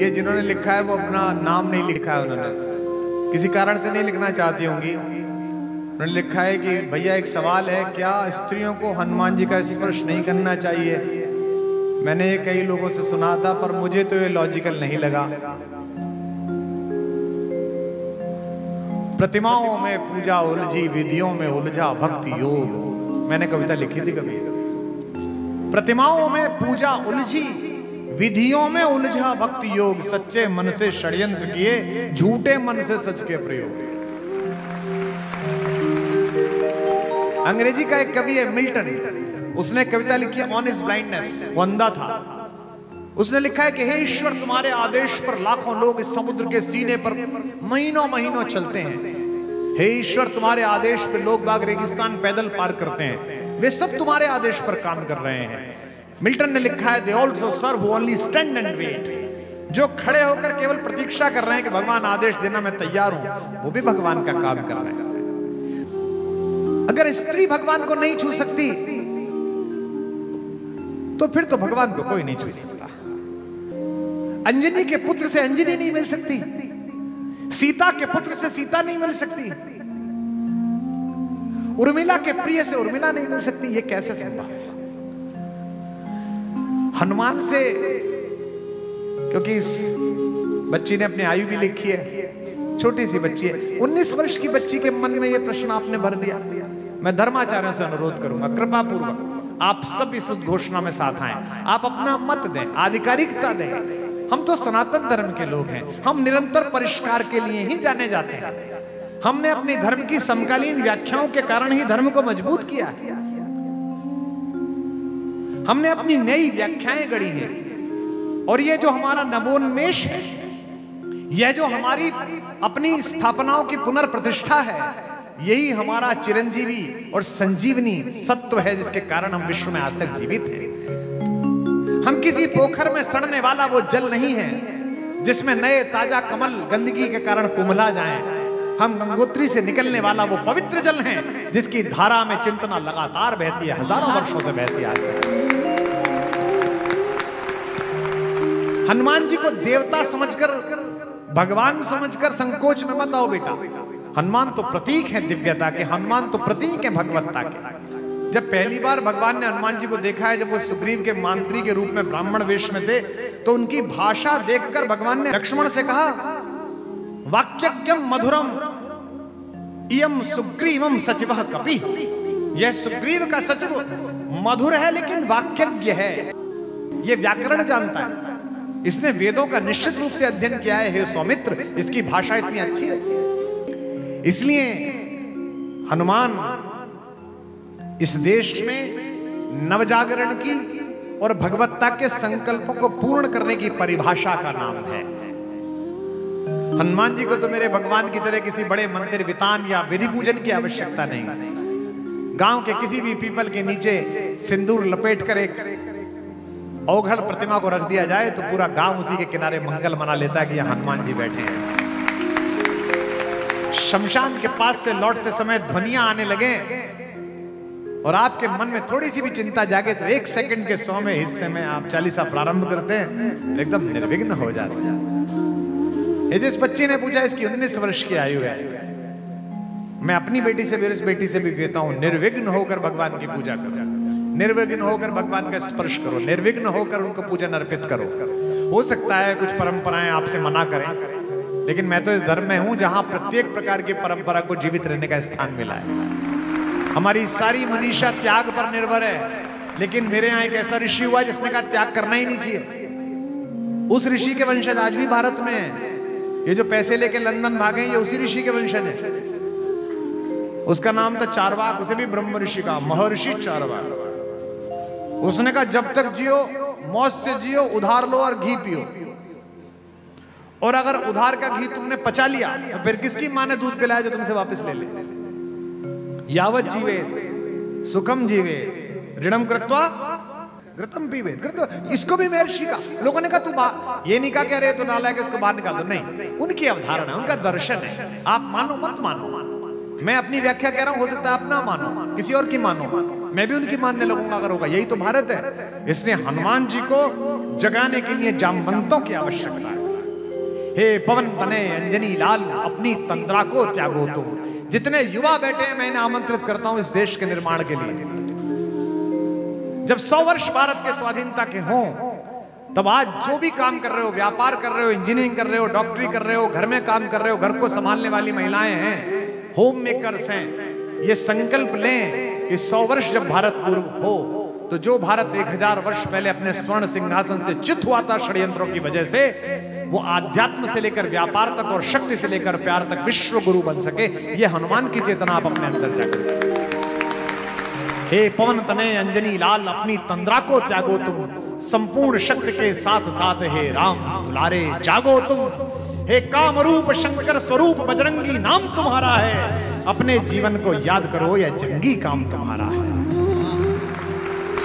ये जिन्होंने लिखा है वो अपना नाम नहीं लिखा है, उन्होंने किसी कारण से नहीं लिखना चाहती होंगी। उन्होंने लिखा है कि भैया एक सवाल है, क्या स्त्रियों को हनुमान जी का स्पर्श नहीं करना चाहिए? मैंने ये कई लोगों से सुना था, पर मुझे तो ये लॉजिकल नहीं लगा। प्रतिमाओं में पूजा उलझी, विधियों में उलझा भक्ति योग। मैंने कविता लिखी थी कभी। प्रतिमाओं में पूजा उलझी, विधियों में उलझा भक्ति योग। सच्चे मन से षड्यंत्र किए, झूठे मन से सच के प्रयोग। अंग्रेजी का एक कवि है मिल्टन, उसने कविता लिखी ऑन हिज ब्लाइंडनेस। वो अंधा था। उसने लिखा है कि हे ईश्वर, तुम्हारे आदेश पर लाखों लोग इस समुद्र के सीने पर महीनों महीनों चलते हैं। हे ईश्वर, तुम्हारे आदेश पर लोग बाग रेगिस्तान पैदल पार करते हैं। वे सब तुम्हारे आदेश पर काम कर रहे हैं। मिल्टन ने लिखा है, they also serve who only stand and wait. जो खड़े होकर केवल प्रतीक्षा कर रहे हैं कि भगवान आदेश देना, मैं तैयार हूं, वो भी भगवान का काम कर रहे हैं। अगर स्त्री भगवान को नहीं छू सकती तो फिर तो भगवान को कोई नहीं छू सकता। अंजनी के पुत्र से अंजनी नहीं मिल सकती, सीता के पुत्र से सीता नहीं मिल सकती, उर्मिला के प्रिय से उर्मिला नहीं मिल सकती। ये कैसे संभव है? हनुमान से, क्योंकि इस बच्ची ने अपनी आयु भी लिखी है, छोटी सी बच्ची है, 19 वर्ष की बच्ची के मन में यह प्रश्न आपने भर दिया। मैं धर्माचार्यों से अनुरोध करूंगा, कृपा पूर्वक आप सब इस उद्घोषणा में साथ आए, आप अपना मत दें, आधिकारिकता दें। हम तो सनातन धर्म के लोग हैं, हम निरंतर परिष्कार के लिए ही जाने जाते हैं। हमने अपनी धर्म की समकालीन व्याख्याओं के कारण ही धर्म को मजबूत किया है। हमने अपनी नई व्याख्याएं गढ़ी हैं, और ये जो हमारा नवोन्मेष है, यह जो हमारी अपनी स्थापनाओं की पुनर्प्रतिष्ठा है, यही हमारा चिरंजीवी और संजीवनी सत्व है, जिसके कारण हम विश्व में आज तक जीवित हैं। हम किसी पोखर में सड़ने वाला वो जल नहीं है जिसमें नए ताजा कमल गंदगी के कारण कुम्हला जाएं। हम गंगोत्री से निकलने वाला वो पवित्र जल है जिसकी धारा में चिंतना लगातार बहती है, हजारों वर्षों से बहती आ रही है। हनुमान जी को देवता समझकर, भगवान समझकर संकोच में मत आओ बेटा। हनुमान तो प्रतीक है दिव्यता के, हनुमान तो प्रतीक है भगवत्ता के। जब पहली बार भगवान ने हनुमान जी को देखा है, जब वो सुग्रीव के मंत्री के रूप में ब्राह्मण वेश में थे, तो उनकी भाषा देखकर भगवान ने लक्ष्मण से कहा, वाक्यज्ञम मधुरम इयम सुग्रीवम सचिवः कपि। यह सुग्रीव का सचिव मधुर है लेकिन वाक्यज्ञ है, यह व्याकरण जानता है, इसने वेदों का निश्चित रूप से अध्ययन किया है। हे सौमित्र, इसकी भाषा इतनी अच्छी है। इसलिए हनुमान इस देश में नवजागरण की और भगवत्ता के संकल्पों को पूर्ण करने की परिभाषा का नाम है। हनुमान जी को तो मेरे भगवान की तरह किसी बड़े मंदिर वितान या विधि पूजन की आवश्यकता नहीं। गांव के किसी भी पीपल के नीचे सिंदूर लपेटकर एक अवघड़ प्रतिमा को रख दिया जाए तो पूरा गांव उसी के किनारे मंगल मना लेता है कि यहाँ हनुमान जी बैठे हैं। शमशान के पास से लौटते समय ध्वनियां आने लगे और आपके मन में थोड़ी सी भी चिंता जागे तो 1 सेकंड के 100वें हिस्से में आप चालीसा प्रारंभ करते हैं, एकदम निर्विघ्न हो जाते हैं। जिस बच्ची ने पूछा, इसकी 19 वर्ष की आयु है। मैं अपनी बेटी से भी, इस बेटी से भी कहता हूं, निर्विघ्न होकर भगवान की पूजा करो, निर्विघ्न होकर भगवान का स्पर्श करो, निर्विघ्न होकर उनको पूजन अर्पित करो। हो सकता है कुछ परंपराएं आपसे मना करें, लेकिन मैं तो इस धर्म में हूं जहां प्रत्येक प्रकार की परंपरा को जीवित रहने का स्थान मिला है। हमारी सारी मनीषा त्याग पर निर्भर है, लेकिन मेरे यहाँ एक ऐसा ऋषि हुआ जिसने कहा त्याग करना ही नहीं चाहिए। उस ऋषि के वंशज आज भी भारत में है। ये जो पैसे लेके लंदन भागे, ये उसी ऋषि के वंशज है। उसका नाम था चारवाक, उसे भी ब्रह्म ऋषि का, महर्षि चारवाक। उसने कहा जब तक जियो मौज से जियो, उधार लो और घी पियो, और अगर उधार का घी तुमने पचा लिया तो फिर किसकी माँ ने दूध पिलाया जो तुमसे वापस ले ले। यावत जीवे सुखम जीवे ऋणम कृत्वा घृतम पीवे। इसको भी महर्षि का, लोगों ने कहा तू ये नहीं कहा कि अरे तो नालायक है, इसको बाहर निकाल दो, नहीं, उनकी अवधारणा, उनका दर्शन है। आप मानो मत मानो, मैं अपनी व्याख्या कह रहा हूं, हो सकता है आप ना मानो, किसी और की मानो, मैं भी उनकी मानने लगूंगा अगर होगा। यही तो भारत है। इसलिए हनुमान जी को जगाने के लिए जामवंतों की आवश्यकता है। हे पवन तने अंजनी लाल अपनी तंद्रा को त्यागो तुम। जितने युवा बैठे हैं मैं इन्हें आमंत्रित करता हूं इस देश के निर्माण के लिए। जब 100 वर्ष भारत के स्वाधीनता के हों, तब आज जो भी काम कर रहे हो, व्यापार कर रहे हो, इंजीनियरिंग कर रहे हो, डॉक्टरी कर रहे हो, घर में काम कर रहे हो, घर को संभालने वाली महिलाएं हैं, होम मेकर्स हैं, ये संकल्प लें कि 100 वर्ष जब भारत पूर्व हो तो जो भारत 1000 वर्ष पहले अपने स्वर्ण सिंहासन से च्युत हुआ था षड्यंत्रों की वजह से, वो आध्यात्म से लेकर व्यापार तक और शक्ति से लेकर प्यार तक विश्व गुरु बन सके। ये हनुमान की चेतना आप अपने अंदर जागृत। हे पवन तने अंजनी लाल अपनी तंद्रा को त्यागो तुम, संपूर्ण शक्ति के साथ साथ हे राम दुलारे जागो तुम। हे कामरूप शंकर स्वरूप बजरंगी नाम तुम्हारा है, अपने जीवन को याद करो यह जंगी काम तुम्हारा है।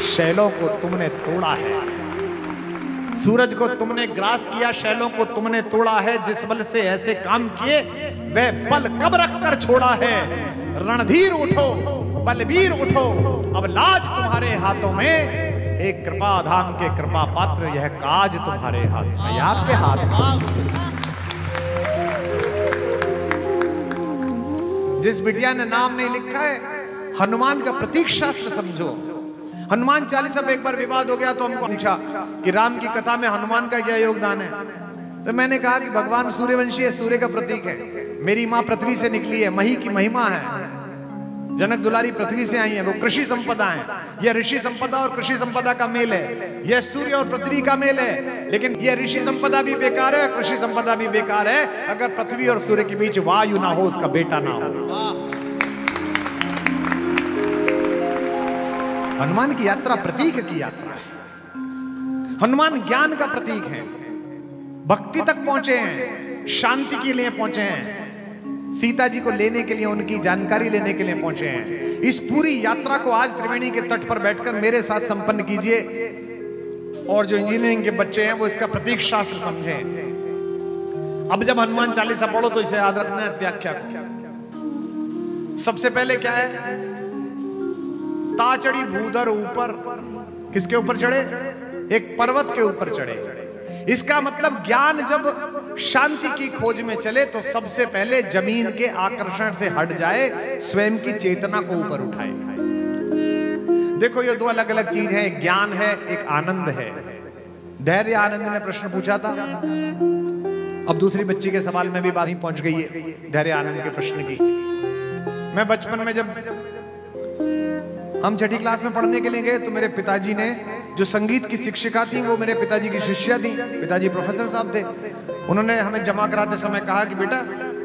शैलों को तुमने तोड़ा है, सूरज को तुमने ग्रास किया, शैलों को तुमने तोड़ा है। जिस बल से ऐसे काम किए वह बल कब रख कर छोड़ा है। रणधीर उठो बलबीर उठो, अब लाज तुम्हारे हाथों में। एक कृपा धाम के कृपा पात्र यह काज तुम्हारे हाथ में, आपके हाथ में। जिस बिटिया ने नाम नहीं लिखा है, हनुमान का प्रतीक शास्त्र समझो। हनुमान चालीसा पे एक बार विवाद हो गया तो हमको पूछा कि राम की कथा में हनुमान का क्या योगदान है। तो मैंने कहा कि भगवान सूर्यवंशी है, सूर्य का प्रतीक है। मेरी माँ पृथ्वी से निकली है, मही की महिमा है। जनक दुलारी पृथ्वी से आई है, वो कृषि संपदा है। यह ऋषि संपदा और कृषि संपदा का मेल है, यह सूर्य और पृथ्वी का मेल है। लेकिन यह ऋषि संपदा भी बेकार है, कृषि संपदा भी बेकार है, अगर पृथ्वी और सूर्य के बीच वायु ना हो, उसका बेटा ना हो। हनुमान की यात्रा प्रतीक की यात्रा है। हनुमान ज्ञान का प्रतीक है, भक्ति तक पहुंचे हैं, शांति के लिए पहुंचे हैं, सीता जी को लेने के लिए, उनकी जानकारी लेने के लिए पहुंचे हैं। इस पूरी यात्रा को आज त्रिवेणी के तट पर बैठकर मेरे साथ संपन्न कीजिए। और जो इंजीनियरिंग के बच्चे हैं वो इसका प्रतीक शास्त्र समझें। अब जब हनुमान चालीसा पढ़ो तो इसे याद रखना है, इस व्याख्या को। सबसे पहले क्या है, ताचड़ी भूधर ऊपर, किसके ऊपर चढ़े? एक पर्वत के ऊपर चढ़े। इसका मतलब ज्ञान जब शांति की खोज में चले तो सबसे पहले जमीन के आकर्षण से हट जाए, स्वयं की चेतना को ऊपर उठाए। देखो ये दो अलग अलग चीज है, एक ज्ञान है, एक आनंद है। धैर्य आनंद ने प्रश्न पूछा था, अब दूसरी बच्ची के सवाल में भी बात ही पहुंच गई है धैर्य आनंद के प्रश्न की। मैं बचपन में जब हम छठी क्लास में पढ़ने के लिए गए तो मेरे पिताजी ने, जो संगीत की शिक्षिका थी वो मेरे पिताजी की शिष्या थी, पिताजी प्रोफेसर साहब थे। उन्होंने हमें जमा कराते समय कहा कि बेटा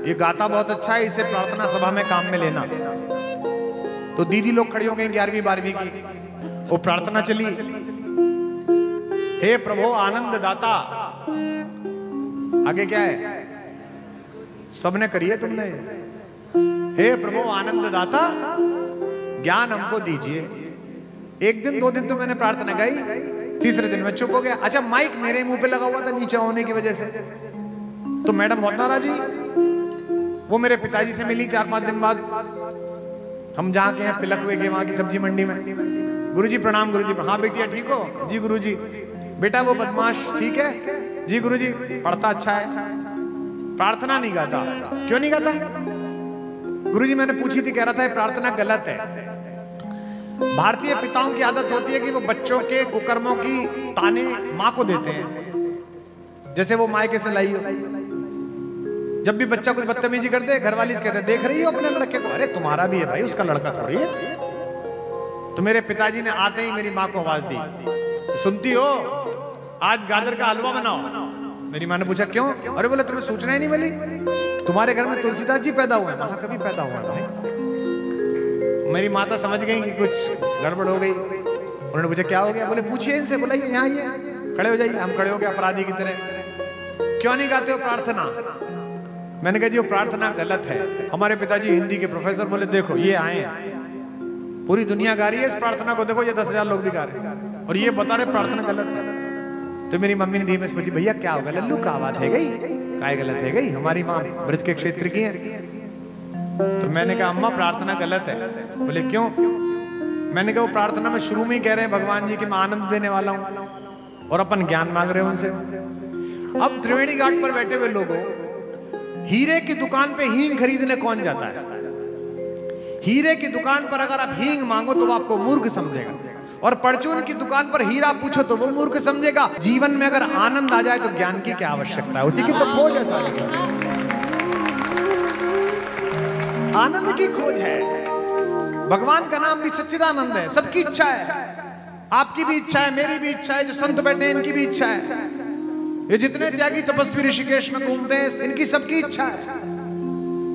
ये गाता बहुत अच्छा है, इसे प्रार्थना सभा में काम में लेना। तो दीदी लोग खड़ी हो गई 11वीं 12वीं की, वो प्रार्थना चली, हे प्रभु आनंद दाता। आगे क्या है, सबने करी है तुमने, हे प्रभु आनंद दाता ज्ञान हमको दीजिए। एक दिन 2 दिन तो मैंने प्रार्थना गाई, तीसरे दिन में चुप हो गया। अच्छा माइक मेरे मुंह पे लगा हुआ था नीचे होने की वजह से, तो मैडम बहुत नाराज हुई। वो मेरे पिताजी से मिली 4-5 दिन बाद, हम जहाँ के हैं पिलक हुए गए वहां की सब्जी मंडी में। गुरुजी प्रणाम, गुरुजी हाँ बेटिया ठीक हो? जी गुरुजी। बेटा वो बदमाश ठीक है? जी गुरुजी। पढ़ता अच्छा है, प्रार्थना नहीं गाता। क्यों नहीं गाता? गुरुजी मैंने पूछी थी, कह रहा था प्रार्थना गलत है। भारतीय पिताओं की आदत होती है कि वो बच्चों के कुकर्मों की ताने माँ को देते हैं, जैसे वो मायके से लाई हो। जब भी बच्चा कुछ बदतमीजी करते घर वाली से कहते हैं देख रही हो अपने लड़के को? अरे तुम्हारा भी है भाई, उसका लड़का थोड़ी है। तो मेरे पिताजी ने आते ही मेरी माँ को आवाज दी, सुनती हो आज गाजर का हलवा बनाओ। मेरी माँ ने पूछा क्यों? अरे बोले तुम्हें सूचना ही नहीं मिली, तुम्हारे घर में तुलसीदास जी पैदा हुए। महा कभी पैदा हुआ भाई। मेरी माता समझ गई कि कुछ गड़बड़ हो गई। उन्होंने पूछा क्या हो गया? बोले पूछिए इनसे, बुलाइए यहाँ आइए, खड़े हो जाइए। हम खड़े हो गए अपराधी की तरह, क्यों नहीं गाते हो प्रार्थना? मैंने कहा जी वो प्रार्थना गलत है। हमारे पिताजी हिंदी के प्रोफेसर बोले देखो ये आए, पूरी दुनिया गा रही है इस प्रार्थना को, देखो ये 10,000 लोग भी गा रहे और ये बता रहे प्रार्थना गलत है। तो मेरी मम्मी ने धीमे से पूछी भैया क्या होगा? लल्लू का आवाज है गई, काय गलत है गई? हमारी माँ ब्रज के क्षेत्र की है। तो मैंने कहा अम्मा प्रार्थना गलत है। बोले क्यों? मैंने कहा वो प्रार्थना में शुरू में ही कह रहे हैं भगवान जी कि मैं आनंद देने वाला हूं और अपन ज्ञान मांग रहे हैं उनसे। अब त्रिवेणी घाट पर बैठे हुए लोगों, हीरे की दुकान पे हींग खरीदने कौन जाता है? हीरे की दुकान पर अगर आप हींग मांगो तो वो आपको मूर्ख समझेगा, और परचून की दुकान पर हीरा पूछो तो वो मूर्ख समझेगा। जीवन में अगर आनंद आ जाए तो ज्ञान की क्या आवश्यकता है? उसी की तो खोज है सारी। आनंद की खोज है। भगवान का नाम भी सच्चिदानंद है। सबकी इच्छा है, आपकी भी इच्छा है, मेरी भी इच्छा है, जो संत बैठे हैं इनकी भी इच्छा है, ये जितने त्यागी तपस्वी ऋषिकेश में घूमते हैं इनकी सबकी इच्छा है।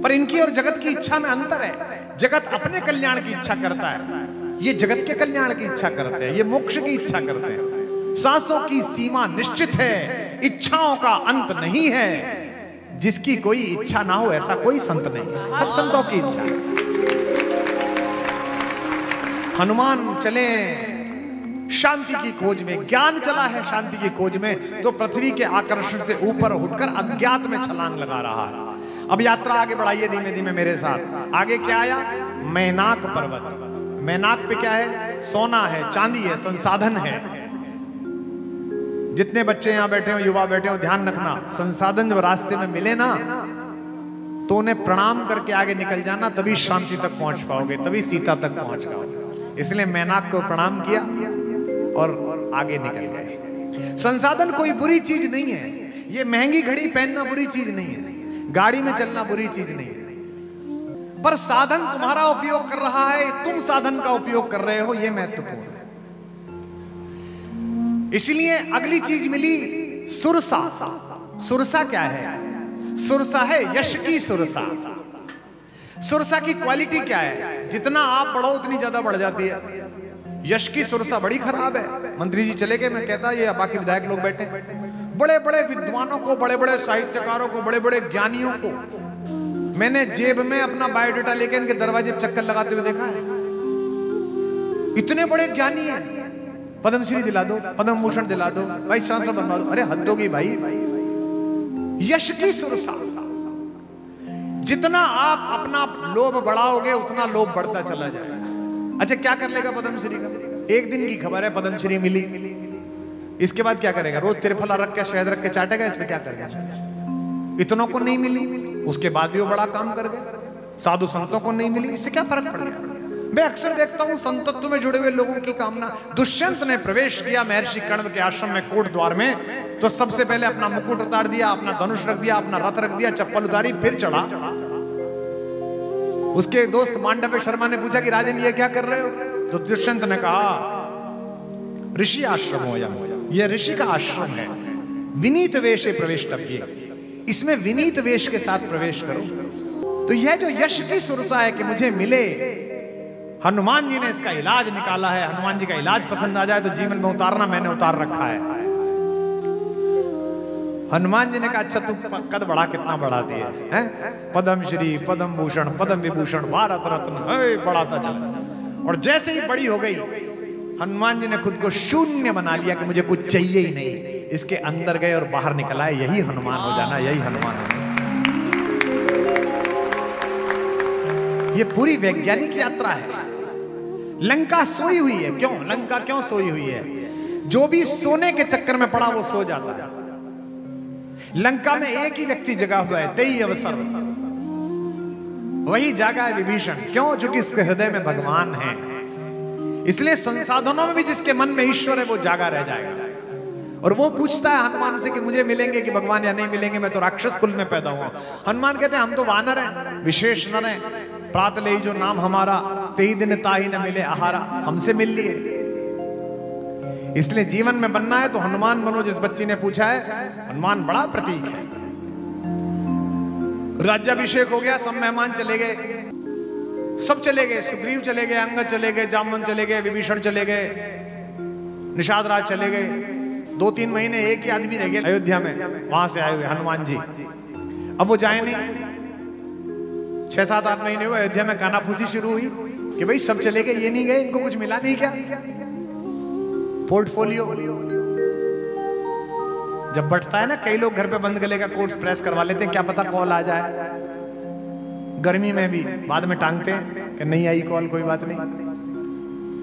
पर इनकी और जगत की इच्छा में अंतर है। जगत अपने कल्याण की इच्छा करता है, ये जगत के कल्याण की इच्छा करते हैं, ये मोक्ष की इच्छा करते हैं। सांसों की सीमा निश्चित है, इच्छाओं का अंत नहीं है। जिसकी कोई इच्छा ना हो ऐसा कोई संत नहीं, सब संतों की इच्छा है। हनुमान चले शांति की खोज में, ज्ञान चला है शांति की खोज में, तो पृथ्वी के आकर्षण से ऊपर उठकर अज्ञात में छलांग लगा रहा है। अब यात्रा आगे बढ़ाइए धीमे धीमे मेरे साथ। आगे क्या आया? मैनाक पर्वत। मैनाक पे क्या है? सोना है, चांदी है, संसाधन है। जितने बच्चे यहां बैठे हो, युवा बैठे हो, ध्यान रखना, संसाधन जब रास्ते में मिले ना तो उन्हें प्रणाम करके आगे निकल जाना, तभी शांति तक पहुंच पाओगे, तभी सीता तक पहुंच पाओगे। इसलिए मैनाक को प्रणाम किया और आगे निकल गए। संसाधन कोई बुरी चीज नहीं है। ये महंगी घड़ी पहनना बुरी चीज नहीं है, गाड़ी में चलना बुरी चीज नहीं है, पर साधन तुम्हारा उपयोग कर रहा है, तुम साधन का उपयोग कर रहे हो, यह महत्वपूर्ण है। इसलिए अगली चीज मिली सुरसा। सुरसा क्या है? सुरसा है यश की सुरसा। सुरसा की क्वालिटी क्या है? जितना आप बढ़ो उतनी ज्यादा बढ़ जाती है। यश की सुरसा बड़ी खराब है। मंत्री जी चले गए, मैं कहता ये बाकी विधायक लोग बैठे, बड़े बड़े विद्वानों को, बड़े बड़े साहित्यकारों को, बड़े बड़े ज्ञानियों को मैंने जेब में अपना बायोडाटा लेके इनके दरवाजे पर चक्कर लगाते हुए देखा है। इतने बड़े ज्ञानी हैं, पद्मश्री दिला दो, पद्म भूषण दिला दो, वाइस चांसलर बनवा दो। अरे हद होगी भाई। यश की सुरसा, जितना आप अपना लोभ बढ़ाओगे उतना लोभ बढ़ता चला जाएगा। अच्छा क्या कर लेगा पद्मश्री का? एक दिन की खबर है, पद्मश्री मिली, इसके बाद क्या करेगा? रोज त्रिफला रख के, शहद रख के चाटेगा, इस पे क्या करेगा? इतनों को नहीं मिली, उसके बाद भी वो बड़ा काम कर गए। साधु संतों को नहीं मिली, इससे क्या फर्क पड़ गया? मैं अक्सर देखता हूं संतत्व में जुड़े हुए लोगों की कामना। दुष्यंत ने प्रवेश किया महर्षि कर्ण के आश्रम में, कोट द्वार में, तो सबसे पहले अपना मुकुट उतार दिया, अपना धनुष रख दिया, अपना रथ रख दिया, चप्पल उतारी, फिर चढ़ा। उसके दोस्त मांडव्य शर्मा ने पूछा कि राजन ये क्या कर रहे हो? तो दुष्यंत ने कहा ऋषि आश्रम हो, यह ऋषि का आश्रम है, विनीत वेश प्रवेष्टव्य, इसमें विनीत वेश के साथ प्रवेश करो। तो यह जो यश की सुरसा है कि मुझे मिले, हनुमान जी ने इसका इलाज निकाला है। हनुमान जी का इलाज पसंद आ जाए तो जीवन में उतारना, मैंने उतार रखा है। हनुमान जी ने कहा अच्छा तू कद बढ़ा, कितना बढ़ा दिया है? पद्मश्री, पद्म भूषण, पद्म विभूषण, भारत रत्न, बढ़ाता चला। और जैसे ही बड़ी हो गई, हनुमान जी ने खुद को शून्य बना लिया कि मुझे कुछ चाहिए ही नहीं। इसके अंदर गए और बाहर निकल आए। यही हनुमान हो जाना, यही हनुमान हो जाना। ये पूरी वैज्ञानिक यात्रा है। लंका सोई हुई है। क्यों? लंका क्यों सोई हुई है? जो भी सोने के चक्कर में पड़ा वो सो जाता है। लंका में एक ही व्यक्ति जगा हुआ है, तेई अवसर, वही जागा है विभीषण। क्यों? चूंकि इसके हृदय में भगवान है। इसलिए संसाधनों में भी जिसके मन में ईश्वर है वो जागा रह जाएगा। और वो पूछता है हनुमान से कि मुझे मिलेंगे कि भगवान या नहीं मिलेंगे, मैं तो राक्षस कुल में पैदा हुआ। हनुमान कहते हैं हम तो वानर हैं, विशेष नर हैं, प्रात ले जो नाम हमारा, तेई दिन ताही न मिले आहारा, हमसे मिल लिए। इसलिए जीवन में बनना है तो हनुमान बनो। जिस बच्ची ने पूछा है, हनुमान बड़ा प्रतीक है। राज्याभिषेक हो गया, सब मेहमान चले गए, सब चले गए, सुग्रीव चले गए, अंगद चले गए, जामवंत चले गए, विभीषण चले गए, निषाद राज चले गए। 2-3 महीने एक ही आदमी रह गए अयोध्या में, वहां से आए हुए हनुमान जी। अब वो जाए नहीं। 6-7-8 महीने हुए, अयोध्या में कानाफूसी शुरू हुई कि भाई सब चले गए, ये नहीं गए, इनको कुछ मिला नहीं क्या? पोर्टफोलियो जब बढ़ता है ना, कई लोग घर पे बंद गले का कोट्स प्रेस करवा लेते हैं, क्या पता कॉल आ जाए। गर्मी में भी बाद में टांगते हैं कि नहीं आई कॉल, कोई बात नहीं।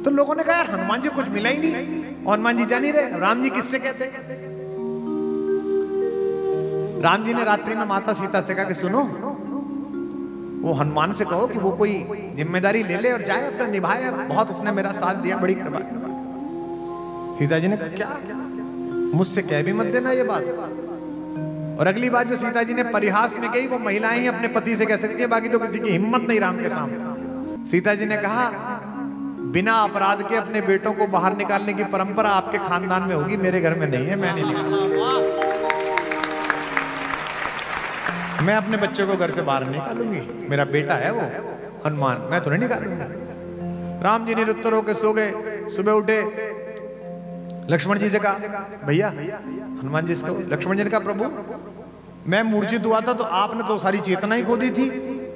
तो लोगों ने कहा यार हनुमान जी कुछ मिला ही नहीं, और हनुमान जी जा नहीं रहे, राम जी किससे कहते? राम जी ने रात्रि में माता सीता से कहा कि सुनो, वो हनुमान से कहो कि वो कोई जिम्मेदारी ले ले और जाए, अपना निभाए, बहुत उसने मेरा साथ दिया, बड़ी कृपा। सीता जी ने कहा क्या, मुझसे कह भी मत देना ये बात। और अगली बात जो सीता जी ने परिहास में कही, वो महिलाएं ही अपने पति से कह सकती है, बाकी तो किसी की हिम्मत नहीं राम के सामने। सीता जी ने कहा बिना अपराध के अपने बेटों को बाहर निकालने की परंपरा आपके खानदान में होगी, मेरे घर में नहीं है, मैं नहीं निकालूंगी। मैं अपने बच्चे को घर से बाहर निकालूंगी, मेरा बेटा है वो हनुमान, मैं तो नहीं निकालूंगी। राम जी निरुत्तर होकर सो गए। सुबह उठे, लक्ष्मण जी से कहा भैया, हनुमान जी से, लक्ष्मण जी ने कहा प्रभु मैं मूर्छित हुआ था तो आपने तो सारी चेतना ही खो दी थी,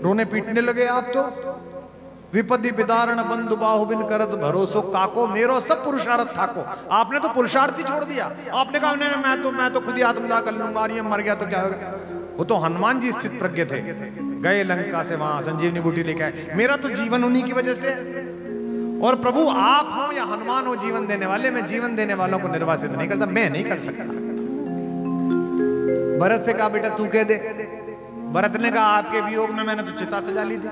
रोने पीटने लगे आप तो। विपत्ति विदारण बंधु बाहुबिन करत भरोसो काको, मेरो सब पुरुषार्थ था को, आपने तो पुरुषार्थ ही छोड़ दिया। आपने कहा नहीं, मैं तो खुद ही आत्मदाह कर लूंगा, और ये मर गया तो क्या होगा। वो तो हनुमान जी स्थित प्रज्ञ थे, गए लंका से वहां संजीवनी बूटी लेके आए। मेरा तो जीवन उन्हीं की वजह से। और प्रभु आप हो या हनुमान हो जीवन देने वाले, मैं जीवन देने वालों को निर्वासित नहीं करता, मैं नहीं कर सकता। भरत से कहा बेटा तू कह दे। भरत ने कहा आपके वियोग में मैंने तो चिता सजा ली थी।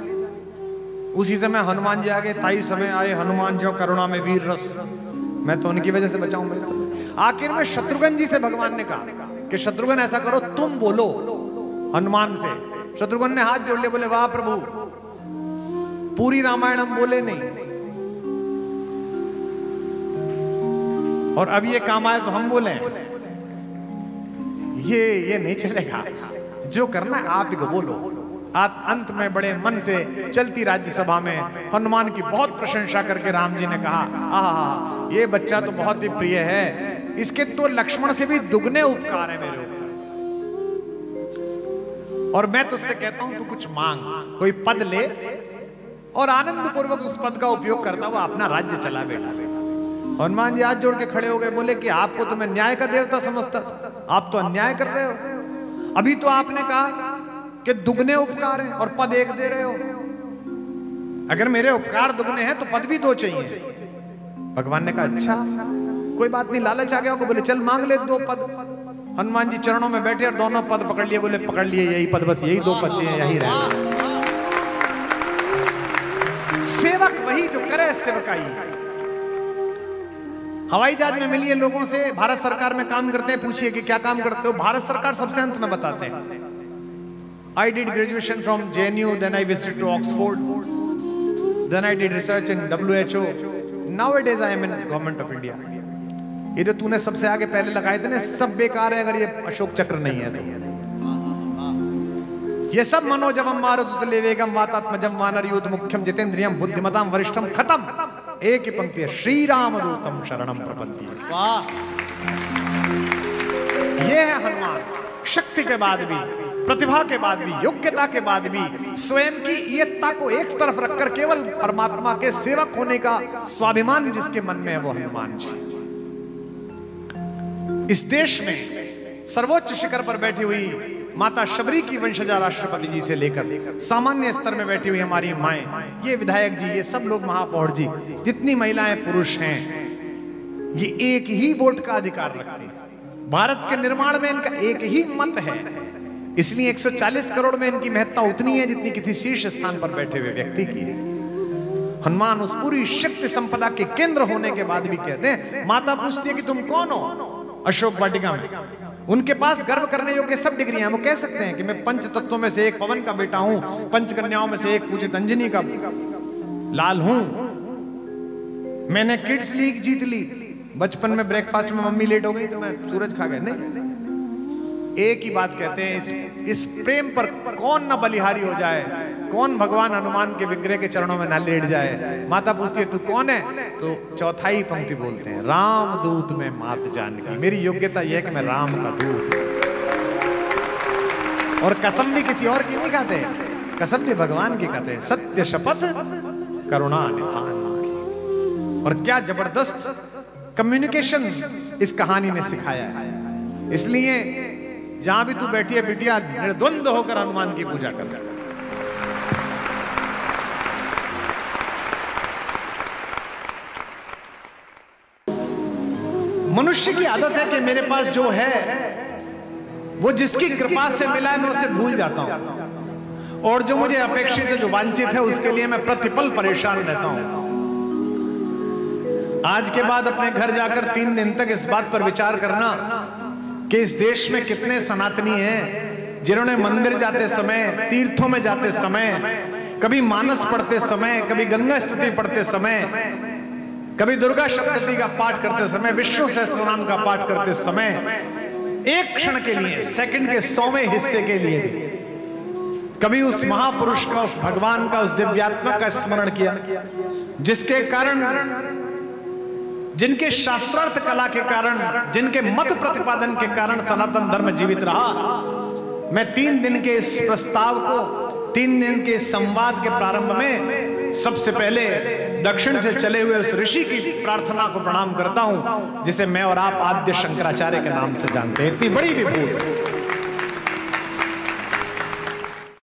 उसी समय हनुमान जी आगे, ताई समय आए हनुमान जो करुणा में वीर रस, मैं तो उनकी वजह से बचाऊं। आखिर में शत्रुघ्न जी से भगवान ने कहा कि शत्रुघ्न ऐसा करो, तुम बोलो हनुमान से। शत्रुघ्न ने हाथ जोड़ लिए, बोले वाह प्रभु, पूरी रामायण हम बोले नहीं, और अब ये काम आए तो हम बोले, ये नहीं चलेगा। जो करना है आप ही को बोलो। अंत में बड़े मन से चलती राज्यसभा में हनुमान की बहुत प्रशंसा करके राम जी ने कहा आहा, ये बच्चा तो बहुत ही प्रिय है, इसके तो लक्ष्मण से भी दुगने उपकार है मेरे ऊपर, और मैं तुझसे कहता हूं तू कुछ मांग, कोई पद ले और आनंद पूर्वक उस पद का उपयोग करता हुआ अपना राज्य चला बेटा। हनुमान जी हाथ जोड़ के खड़े हो गए, बोले कि आपको तो मैं न्याय का देवता समझता था, आप तो अन्याय कर रहे हो। अभी तो आपने कहा कि दुगने उपकार हैं और पद एक दे रहे हो। अगर मेरे उपकार दुगने हैं तो पद भी दो चाहिए। भगवान ने कहा अच्छा कोई बात नहीं, लालच आ गया होगा, बोले चल मांग ले 2 पद। हनुमान जी चरणों में बैठे और दोनों पद पकड़ लिए, बोले पकड़ लिए यही पद, बस यही 2 बच्चे हैं, यही रहे। सेवक वही जो करे सेवकाई। हवाई जहाज में मिलिए लोगों से, भारत सरकार में काम करते हैं, पूछिए कि क्या काम करते हो, भारत सरकार सबसे अंत में बताते हैं। I did graduation from JNU, then I visited to Oxford, then I did research in WHO. Nowadays I am in Government of India. ये जो तूने सबसे आगे पहले लगाए थे ना, सब बेकार है अगर ये अशोक चक्र नहीं है तो। ये सब मनोजवम मारुतुल्य वेगम वातात्मजम वानर यूथ मुख्यम जितेंद्रियम बुद्धिमताम वरिष्ठम, खत्म। एक ही पंक्ति है, श्री राम दूतम शरणम प्रपद्ये। वाह, ये है हनुमान। शक्ति के बाद भी, प्रतिभा के बाद भी, योग्यता के बाद भी, स्वयं की इयत्ता को एक तरफ रखकर केवल परमात्मा के सेवक होने का स्वाभिमान जिसके मन में है वो हनुमान जी। इस देश में सर्वोच्च शिखर पर बैठी हुई माता शबरी की वंशजा राष्ट्रपति जी से लेकर सामान्य स्तर में बैठी हुई हमारी माएं, ये विधायक जी, ये सब लोग, महापौर जी, जितनी महिलाएं पुरुष हैं, ये एक ही वोट का अधिकार रखते हैं। भारत के निर्माण में इनका एक ही मत है, इसलिए 140 करोड़ में इनकी महत्ता उतनी है जितनी किसी शीर्ष स्थान पर बैठे हुए व्यक्ति की है। हनुमान उस पूरी शक्ति संपदा के केंद्र होने के बाद भी कहते हैं, माता पूछती है कि तुम कौन हो। अशोक वाटिका में उनके पास गर्व करने योग्य सब डिग्रियां, वो कह सकते हैं कि मैं पंच तत्वों में से एक पवन का बेटा हूं, पंच कन्याओं में से एक पूजित अंजनी का लाल हूं, मैंने किड्स लीग जीत ली, बचपन में ब्रेकफास्ट में मम्मी लेट हो गई तो मैं सूरज खा गया। नहीं, एक ही बात कहते हैं, इस प्रेम पर कौन न बलिहारी हो जाए, कौन भगवान हनुमान के विग्रह के चरणों में न लेट जाए। माता पूछती है तू कौन है, तो चौथाई पंक्ति बोलते हैं, राम दूत में मात जानकी। मेरी योग्यता यह है कि मैं राम का दूत, और कसम भी किसी और की नहीं खाते, कसम भी भगवान की खाते, सत्य शपथ करुणा निधान की। और क्या जबरदस्त कम्युनिकेशन इस कहानी ने सिखाया है। इसलिए जहां भी तू बैठी है बिटिया, निर्द्वंद होकर हनुमान की पूजा कर। मनुष्य की आदत है कि मेरे पास जो है वो जिसकी कृपा से मिला है मैं उसे भूल जाता हूं, और जो मुझे अपेक्षित है, जो वांछित है, उसके लिए मैं प्रतिपल परेशान रहता हूं। आज के बाद अपने घर जाकर 3 दिन तक इस बात पर विचार करना कि इस देश में कितने सनातनी हैं जिन्होंने मंदिर जाते समय, तीर्थों में जाते समय, कभी मानस पढ़ते समय, कभी गंगा स्तुति पढ़ते समय, कभी दुर्गा सप्तशती का पाठ करते समय, विष्णु सहस्त्रनाम का पाठ करते समय, एक क्षण के लिए, सेकंड के 100वें हिस्से के लिए कभी उस महापुरुष का, उस भगवान का, उस दिव्यात्मा का स्मरण किया, जिसके कारण, जिनके शास्त्रार्थ कला के कारण, जिनके मत प्रतिपादन के कारण सनातन धर्म जीवित रहा। मैं 3 दिन के इस प्रस्ताव को, 3 दिन के संवाद के प्रारंभ में सबसे पहले दक्षिण से चले हुए उस ऋषि की प्रार्थना को प्रणाम करता हूं, जिसे मैं और आप आद्य शंकराचार्य के नाम से जानते हैं। इतनी बड़ी विभूति